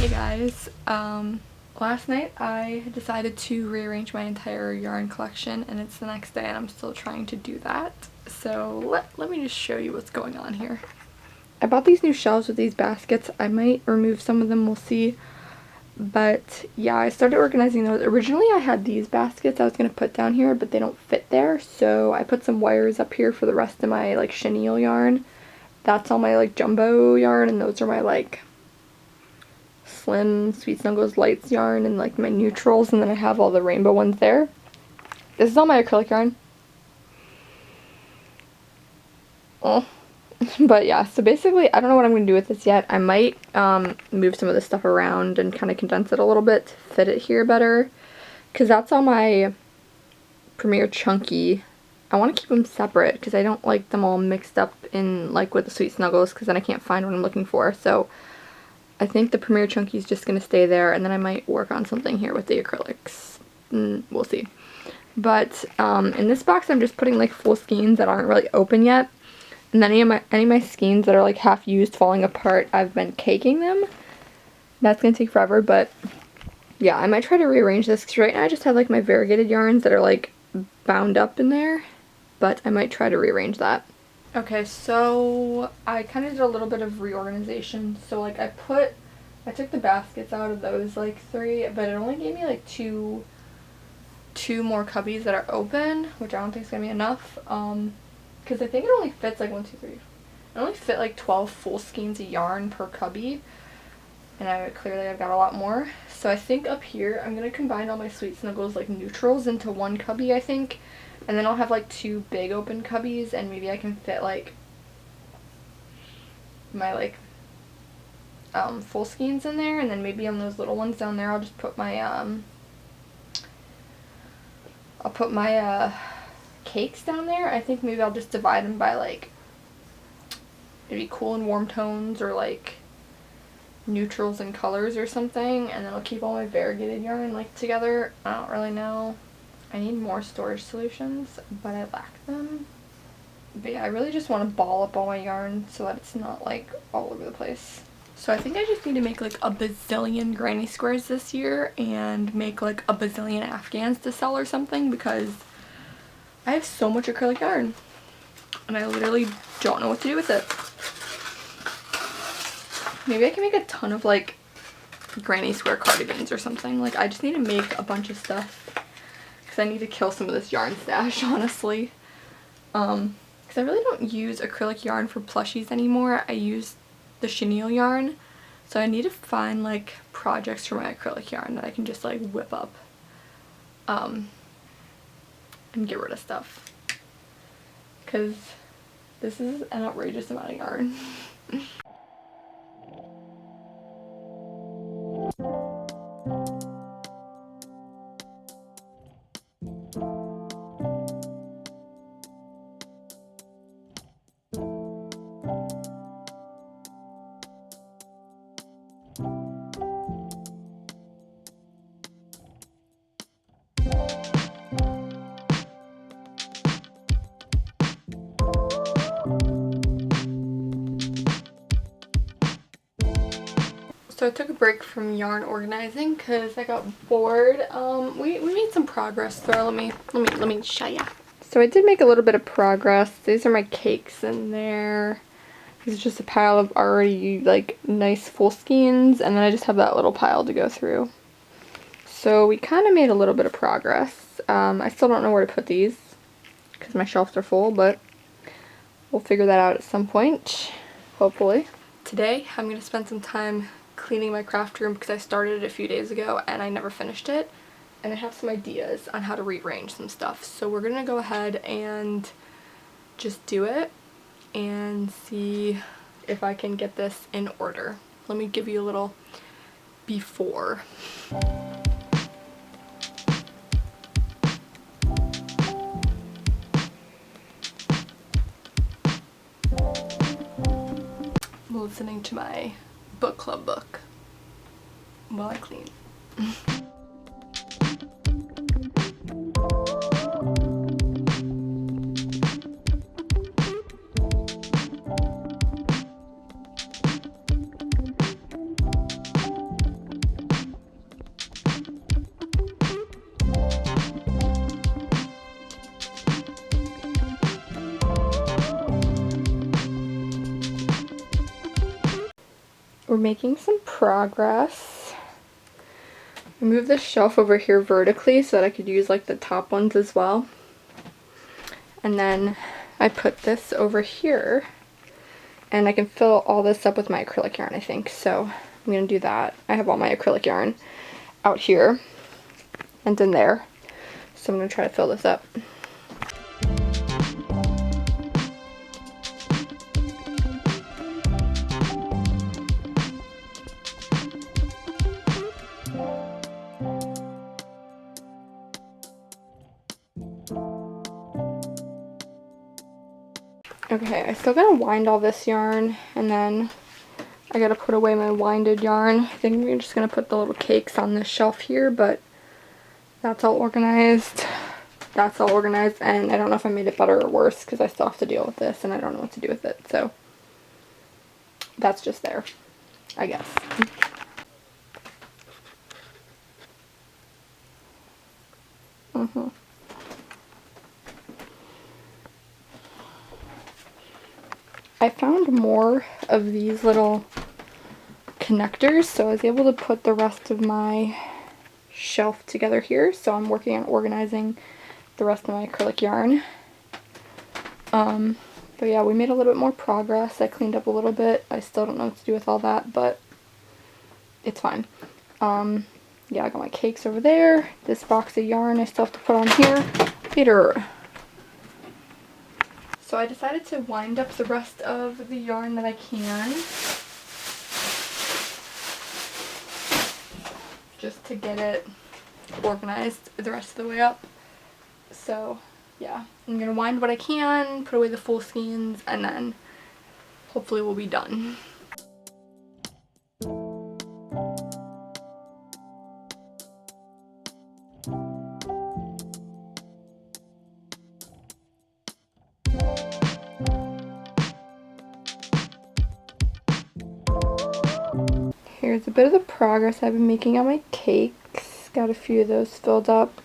Hey guys, last night I decided to rearrange my entire yarn collection and it's the next day and I'm still trying to do that. So let me just show you what's going on here. I bought these new shelves with these baskets. I might remove some of them, we'll see. But yeah, I started organizing those. Originally I had these baskets I was going to put down here, but they don't fit there. So I put some wires up here for the rest of my like chenille yarn. That's all my like jumbo yarn, and those are my like slim Sweet Snuggles lights yarn and like my neutrals, and then I have all the rainbow ones there. This is all my acrylic yarn. Oh. But yeah, so basically I don't know what I'm going to do with this yet. I might move some of this stuff around and kind of condense it a little bit to fit it here better, because that's all my Premier Chunky. I want to keep them separate because I don't like them all mixed up in like with the Sweet Snuggles, because then I can't find what I'm looking for. So I think the Premier Chunky is just going to stay there, and then I might work on something here with the acrylics. We'll see. But in this box I'm just putting like full skeins that aren't really open yet. And any of my skeins that are like half used, falling apart, I've been caking them. That's going to take forever, but yeah, I might try to rearrange this, because right now I just have like my variegated yarns that are like bound up in there, but I might try to rearrange that. Okay, so I kind of did a little bit of reorganization. So like I took the baskets out of those like 3, but it only gave me like two more cubbies that are open, which I don't think is going to be enough. Because I think it only fits like 1, 2, 3. It only fit like 12 full skeins of yarn per cubby, and clearly I've got a lot more. So I think up here I'm going to combine all my Sweet Snuggles like neutrals into one cubby, I think. And then I'll have like 2 big open cubbies, and maybe I can fit like my like full skeins in there, and then maybe on those little ones down there I'll just put my cakes down there. I think maybe I'll just divide them by like maybe cool and warm tones, or like neutrals and colors or something, and then I'll keep all my variegated yarn like together. I don't really know. I need more storage solutions, but I lack them. But yeah, I really just want to ball up all my yarn so that it's not like all over the place. So I think I just need to make like a bazillion granny squares this year and make like a bazillion afghans to sell or something, because I have so much acrylic yarn and I literally don't know what to do with it. Maybe I can make a ton of like granny square cardigans or something. Like I just need to make a bunch of stuff, because I need to kill some of this yarn stash, honestly. Because I really don't use acrylic yarn for plushies anymore. I use the chenille yarn. So I need to find like projects for my acrylic yarn that I can just like whip up and get rid of stuff. Because this is an outrageous amount of yarn. So I took a break from yarn organizing because I got bored. We made some progress, so let me show ya. So I did make a little bit of progress. These are my cakes in there. This is just a pile of already like nice full skeins, and then I just have that little pile to go through. So we kind of made a little bit of progress. I still don't know where to put these because my shelves are full, but we'll figure that out at some point, hopefully. Today I'm going to spend some time cleaning my craft room because I started it a few days ago and I never finished it, and I have some ideas on how to rearrange some stuff. So we're gonna go ahead and just do it and see if I can get this in order. Let me give you a little before. I'm listening to my book club book while I clean. we're making some progress. I moved this shelf over here vertically so that I could use like the top ones as well. And then I put this over here and I can fill all this up with my acrylic yarn, I think. So I'm gonna do that. I have all my acrylic yarn out here and in there. So I'm gonna try to fill this up. Okay, I still gotta wind all this yarn, and then I gotta put away my winded yarn. I think we're just gonna put the little cakes on this shelf here, but that's all organized. That's all organized, and I don't know if I made it better or worse because I still have to deal with this, and I don't know what to do with it, so that's just there, I guess. I found more of these little connectors, so I was able to put the rest of my shelf together here. So I'm working on organizing the rest of my acrylic yarn. But yeah, we made a little bit more progress. I cleaned up a little bit. I still don't know what to do with all that, but it's fine. Yeah, I got my cakes over there. This box of yarn I still have to put on here later. So I decided to wind up the rest of the yarn that I can, just to get it organized the rest of the way up. So yeah, I'm gonna wind what I can, put away the full skeins, and then hopefully we'll be done. Here's a bit of the progress I've been making on my cakes. Got a few of those filled up.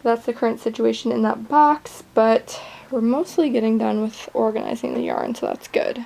That's the current situation in that box, but we're mostly getting done with organizing the yarn, so that's good.